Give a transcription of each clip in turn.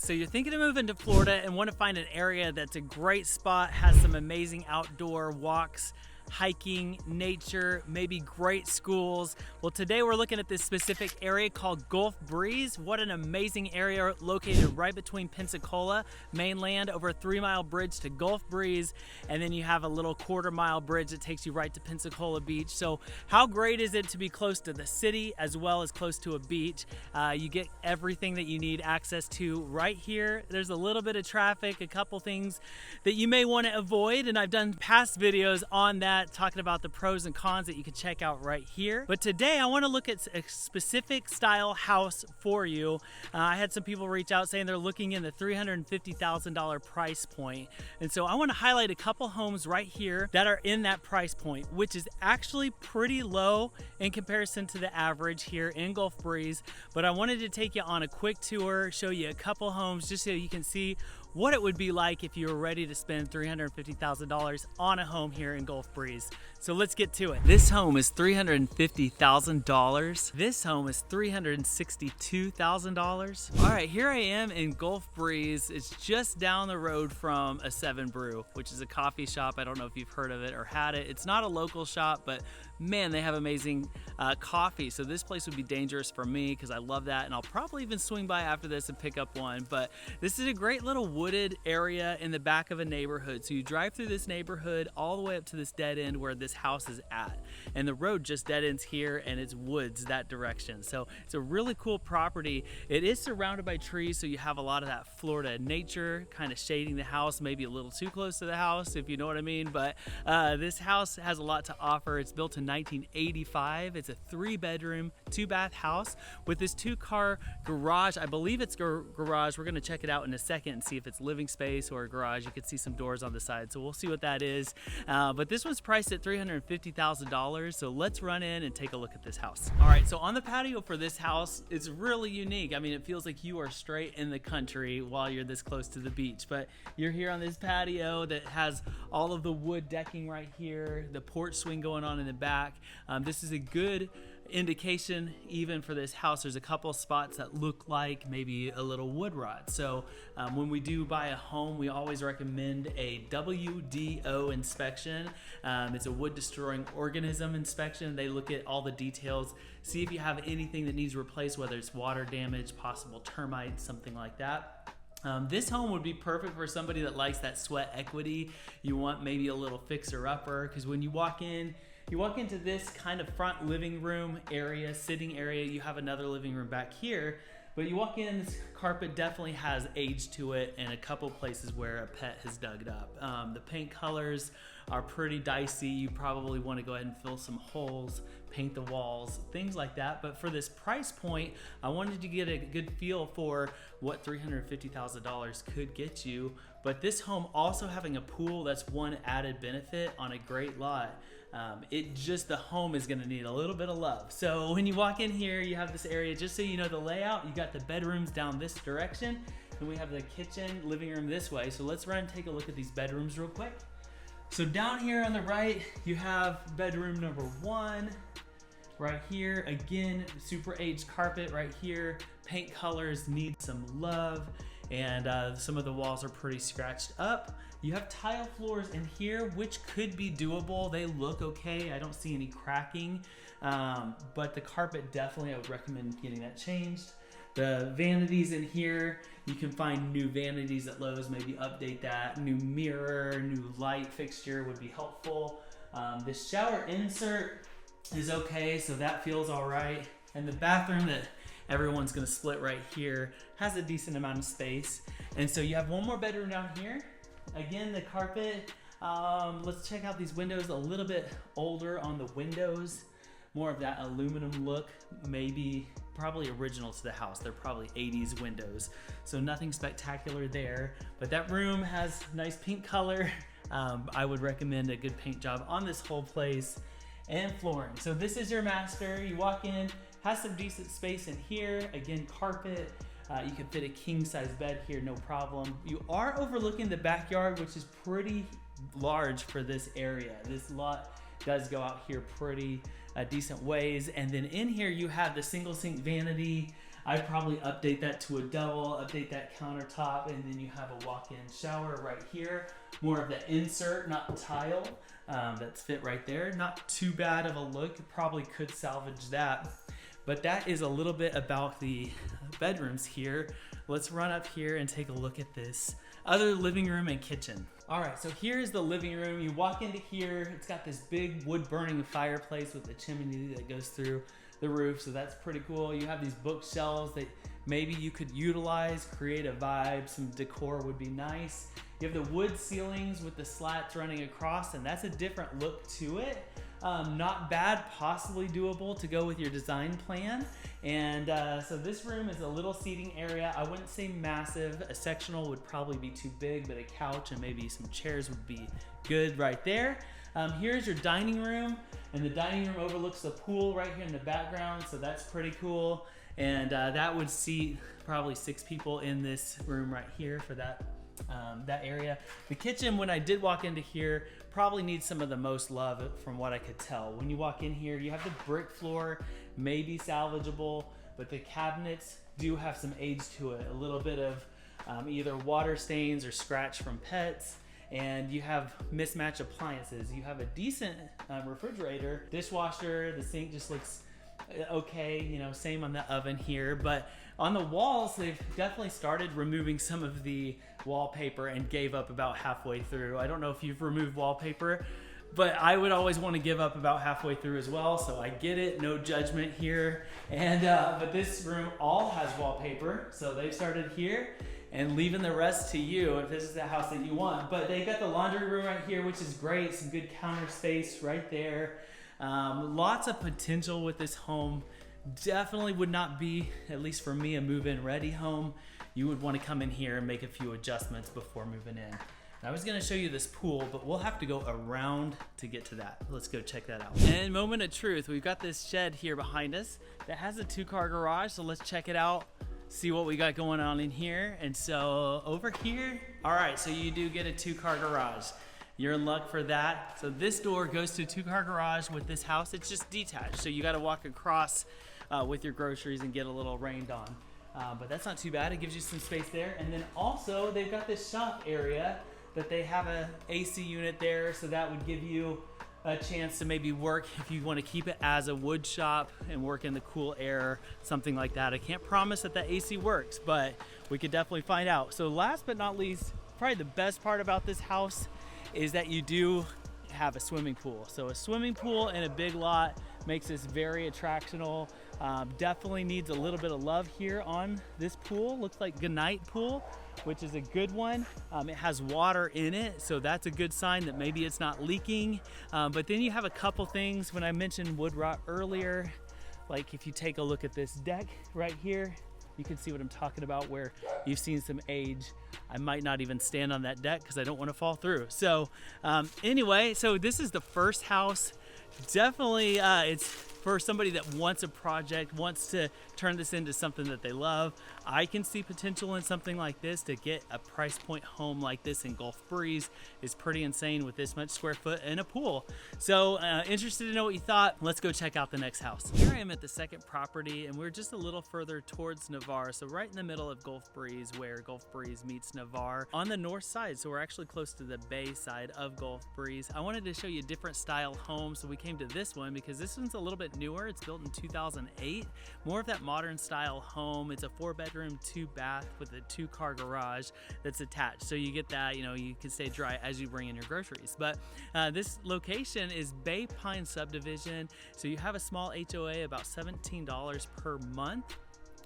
So you're thinking of moving to Florida and want to find an area that's a great spot, has some amazing outdoor walks, hiking, nature, maybe great schools. Well, today we're looking at this specific area called Gulf Breeze. What an amazing area located right between Pensacola, mainland, over a 3-mile bridge to Gulf Breeze, and then you have a little 1/4-mile bridge that takes you right to Pensacola Beach. So how great is it to be close to the city as well as close to a beach? You get everything that you need access to right here. There's a little bit of traffic, a couple things that you may want to avoid, and I've done past videos on that, talking about the pros and cons that you can check out right here. But today I want to look at a specific style house for you. I had some people reach out saying they're looking in the $350,000 price point. And so I want to highlight a couple homes right here that are in that price point, which is actually pretty low in comparison to the average here in Gulf Breeze. But I wanted to take you on a quick tour, show you a couple homes just so you can see what it would be like if you were ready to spend $350,000 on a home here in Gulf Breeze. So let's get to it. This home is $350,000. This home is $362,000. All right, here I am in Gulf Breeze. It's just down the road from a 7 Brew, which is a coffee shop. I don't know if you've heard of it or had it. It's not a local shop, but man, they have amazing coffee. So this place would be dangerous for me because I love that, and I'll probably even swing by after this and pick up one. But this is a great little wooded area in the back of a neighborhood. So you drive through this neighborhood all the way up to this dead end where this house is at, and the road just dead ends here and it's woods that direction. So it's a really cool property. It is surrounded by trees, so you have a lot of that Florida nature kind of shading the house, maybe a little too close to the house, if you know what I mean. But this house has a lot to offer. It's built in 1985. It's a 3-bedroom, 2-bath house with this 2-car garage. I believe it's garage. We're going to check it out in a second and see if it's living space or a garage. You can see some doors on the side, so we'll see what that is. But this was priced at $350,000, so let's run in and take a look at this house. All right, so on the patio for this house, it's really unique. I mean, it feels like you are straight in the country while you're this close to the beach, but you're here on this patio that has all of the wood decking right here, the porch swing going on in the back. This is a good indication even for this house. There's a couple spots that look like maybe a little wood rot. So when we do buy a home, we always recommend a WDO inspection. It's a wood destroying organism inspection. They look at all the details, see if you have anything that needs replaced, whether it's water damage, possible termites, something like that. This home would be perfect for somebody that likes that sweat equity. You want maybe a little fixer-upper, because when you walk into this kind of front living room area, sitting area. You have another living room back here, but you walk in, this carpet definitely has age to it, and a couple places where a pet has dug it up. The paint colors are pretty dicey. You probably want to go ahead and fill some holes, paint the walls, things like that. But for this price point, I wanted to get a good feel for what $350,000 could get you. But this home also having a pool, that's one added benefit on a great lot. The home is gonna need a little bit of love. So when you walk in here, you have this area, just so you know the layout, you got the bedrooms down this direction, and we have the kitchen, living room this way. So let's run and take a look at these bedrooms real quick. So down here on the right, you have bedroom number 1. Right here, again, super aged carpet right here. Paint colors need some love, and some of the walls are pretty scratched up. You have tile floors in here, which could be doable. They look okay. I don't see any cracking, but the carpet definitely, I would recommend getting that changed. The vanities in here, you can find new vanities at Lowe's, maybe update that. New mirror, new light fixture would be helpful. This shower insert is okay, so that feels all right. And the bathroom that everyone's gonna split right here has a decent amount of space. And so you have one more bedroom down here. Again, the carpet, let's check out these windows, a little bit older on the windows, more of that aluminum look, probably original to the house. They're probably 80s windows, so nothing spectacular there. But that room has nice pink color. I would recommend a good paint job on this whole place, and flooring. So this is your master. You walk in, has some decent space in here. Again, carpet. You can fit a king-size bed here, no problem. You are overlooking the backyard, which is pretty large for this area. This lot does go out here pretty decent ways. And then in here you have the single sink vanity. I'd probably update that to a double, update that countertop, and then you have a walk-in shower right here. More of the insert, not tile, that's fit right there. Not too bad of a look. You probably could salvage that. But that is a little bit about the bedrooms here. Let's run up here and take a look at this other living room and kitchen. All right, so here's the living room. You walk into here, it's got this big wood burning fireplace with a chimney that goes through the roof, so that's pretty cool. You have these bookshelves that maybe you could utilize, create a vibe, some decor would be nice. You have the wood ceilings with the slats running across, and that's a different look to it. Not bad, possibly doable to go with your design plan. And so this room is a little seating area. I wouldn't say massive. A sectional would probably be too big, but a couch and maybe some chairs would be good right there. Here's your dining room, and the dining room overlooks the pool right here in the background, so that's pretty cool. And that would seat probably 6 people in this room right here for that area. The kitchen, when I did walk into here, probably needs some of the most love from what I could tell. When you walk in here, you have the brick floor, maybe salvageable, but the cabinets do have some age to it. A little bit of either water stains or scratch from pets, and you have mismatched appliances. You have a decent refrigerator, dishwasher, the sink just looks okay, you know, same on the oven here, but on the walls, they've definitely started removing some of the wallpaper and gave up about halfway through. I don't know if you've removed wallpaper, but I would always want to give up about halfway through as well, so I get it, no judgment here. And but this room all has wallpaper, so they've started here and leaving the rest to you if this is the house that you want. But they got the laundry room right here, which is great, some good counter space right there. Lots of potential with this home. Definitely would not be, at least for me, a move-in ready home. You would want to come in here and make a few adjustments before moving in. I was going to show you this pool, but we'll have to go around to get to that. Let's go check that out. And moment of truth, we've got this shed here behind us that has a 2-car garage, so let's check it out, see what we got going on in here. And so over here, all right, so you do get a 2-car garage. You're in luck for that. So this door goes to a 2-car garage. With this house, it's just detached, so you got to walk across with your groceries and get a little rained on. But that's not too bad. It gives you some space there. And then also they've got this shop area that they have a AC unit there, so that would give you a chance to maybe work if you want to keep it as a wood shop and work in the cool air, something like that. I can't promise that the AC works, but we could definitely find out. So last but not least, probably the best part about this house is that you do have a swimming pool. So a swimming pool in a big lot makes this very attractional. Definitely needs a little bit of love here on this pool. Looks like Goodnight pool, which is a good one. It has water in it, so that's a good sign that maybe it's not leaking. But then you have a couple things. When I mentioned wood rot earlier, like if you take a look at this deck right here, you can see what I'm talking about, where you've seen some age. I might not even stand on that deck because I don't want to fall through. So anyway, so this is the first house. Definitely it's for somebody that wants a project, wants to turn this into something that they love. I can see potential in something like this. To get a price point home like this in Gulf Breeze is pretty insane with this much square foot and a pool. So interested to know what you thought. Let's go check out the next house. Here I am at the second property, and we're just a little further towards Navarre. So right in the middle of Gulf Breeze, where Gulf Breeze meets Navarre on the north side. So we're actually close to the bay side of Gulf Breeze. I wanted to show you a different style home. So we came to this one because this one's a little bit newer. It's built in 2008. More of that modern style home. It's a 4-bedroom, 2-bath with a 2-car garage that's attached. So you get that, you know, you can stay dry as you bring in your groceries. But this location is Bay Pine subdivision. So you have a small HOA, about $17 per month.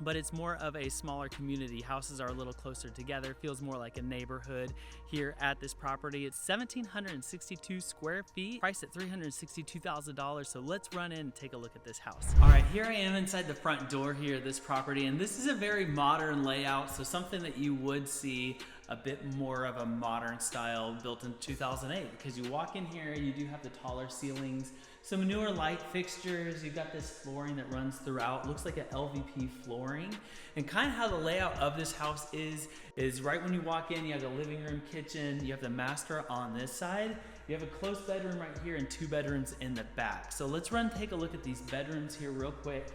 But it's more of a smaller community. Houses are a little closer together. Feels more like a neighborhood here at this property. It's 1,762 square feet, priced at $362,000. So let's run in and take a look at this house. All right, here I am inside the front door here at this property, and this is a very modern layout. So something that you would see a bit more of a modern style, built in 2008, because you walk in here, you do have the taller ceilings, some newer light fixtures. You've got this flooring that runs throughout. Looks like an LVP flooring. And kind of how the layout of this house is right when you walk in, you have the living room, kitchen, you have the master on this side. You have a closed bedroom right here and 2 bedrooms in the back. So let's take a look at these bedrooms here real quick.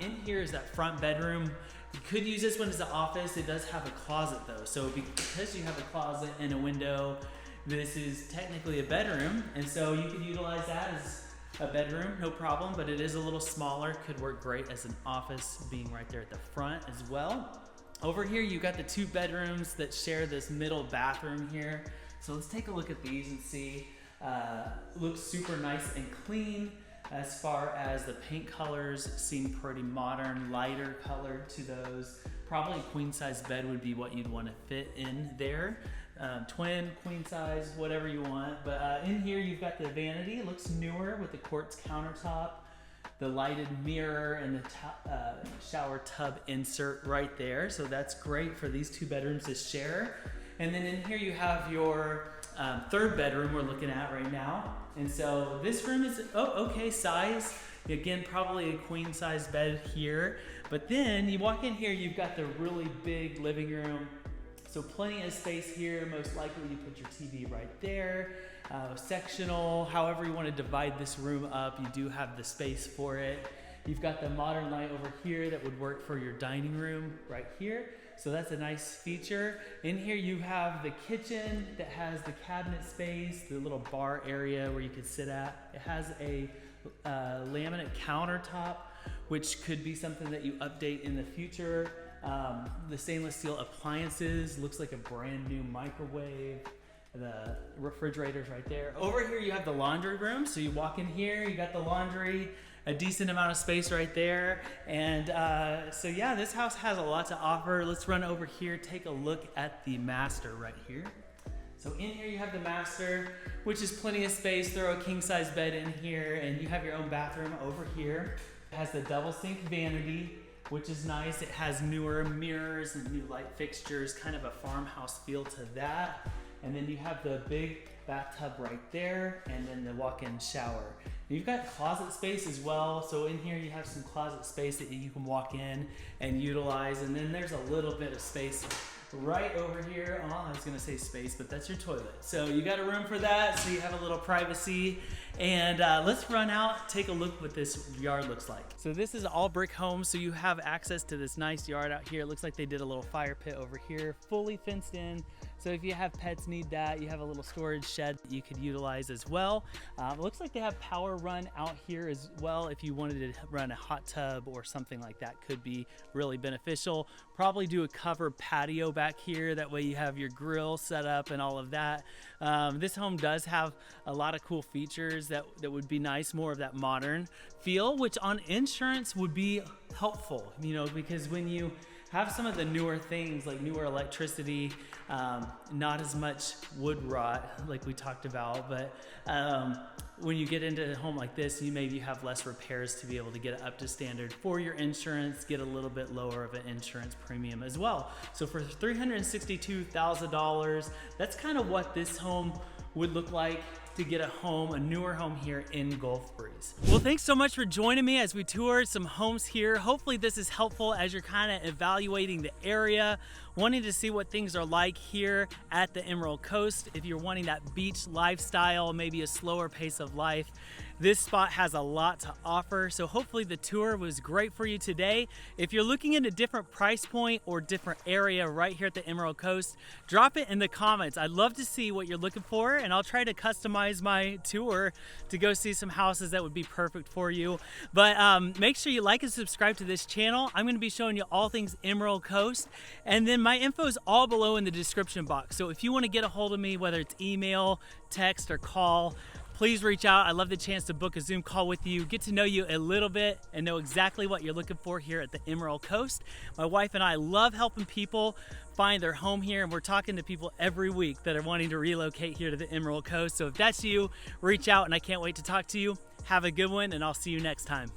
In here is that front bedroom. You could use this one as an office. It does have a closet though. So because you have a closet and a window, this is technically a bedroom. And so you could utilize that as a bedroom, no problem, but it is a little smaller. Could work great as an office, being right there at the front as well. Over here, you got the 2 bedrooms that share this middle bathroom here. So let's take a look at these and see. Looks super nice and clean. As far as the paint colors seem pretty modern, lighter colored to those. Probably a queen size bed would be what you'd want to fit in there. Twin, queen size, whatever you want. But in here you've got the vanity. It looks newer with the quartz countertop, the lighted mirror, and the shower tub insert right there. So that's great for these 2 bedrooms to share. And then in here you have your 3rd bedroom we're looking at right now. And so this room is okay size. Again, probably a queen size bed here. But then you walk in here, you've got the really big living room. So plenty of space here. Most likely you put your TV right there. Sectional, however you want to divide this room up, you do have the space for it. You've got the modern light over here that would work for your dining room right here. So that's a nice feature. In here you have the kitchen that has the cabinet space, the little bar area where you could sit at. It has a laminate countertop, which could be something that you update in the future. The stainless steel appliances, looks like a brand new microwave. The refrigerator's right there. Over here you have the laundry room. So you walk in here, you got the laundry, a decent amount of space right there. And so yeah, this house has a lot to offer. Let's run over here, take a look at the master right here. So in here you have the master, which is plenty of space. Throw a king size bed in here, and you have your own bathroom over here. It has the double sink vanity, which is nice. It has newer mirrors and new light fixtures, kind of a farmhouse feel to that. And then you have the big bathtub right there, and then the walk-in shower. You've got closet space as well. So in here you have some closet space that you can walk in and utilize. And then there's a little bit of space right over here. Oh, I was gonna say space, but that's your toilet. So you got a room for that, so you have a little privacy. And let's run out, take a look what this yard looks like. So this is all brick home, so you have access to this nice yard out here. It looks like they did a little fire pit over here, fully fenced in. So if you have pets need that, you have a little storage shed that you could utilize as well. It looks like they have power run out here as well. If you wanted to run a hot tub or something like that, could be really beneficial. Probably do a covered patio back here. That way you have your grill set up and all of that. This home does have a lot of cool features that would be nice, more of that modern feel, which on insurance would be helpful, you know, because when you have some of the newer things like newer electricity, not as much wood rot like we talked about, but when you get into a home like this, you maybe have less repairs to be able to get it up to standard for your insurance, get a little bit lower of an insurance premium as well. So for $362,000, that's kind of what this home would look like to get a home, a newer home here in Gulf Breeze. Well, thanks so much for joining me as we tour some homes here. Hopefully this is helpful as you're kind of evaluating the area, wanting to see what things are like here at the Emerald Coast. If you're wanting that beach lifestyle, maybe a slower pace of life, this spot has a lot to offer. So hopefully the tour was great for you today. If you're looking at a different price point or different area right here at the Emerald Coast, drop it in the comments. I'd love to see what you're looking for, and I'll try to customize my tour to go see some houses that would be perfect for you. But make sure you like and subscribe to this channel. I'm going to be showing you all things Emerald Coast, and then my info is all below in the description box. So if you want to get a hold of me, whether it's email, text, or call, please reach out. I love the chance to book a Zoom call with you, get to know you a little bit, and know exactly what you're looking for here at the Emerald Coast. My wife and I love helping people find their home here, and we're talking to people every week that are wanting to relocate here to the Emerald Coast. So if that's you, reach out, and I can't wait to talk to you. Have a good one, and I'll see you next time.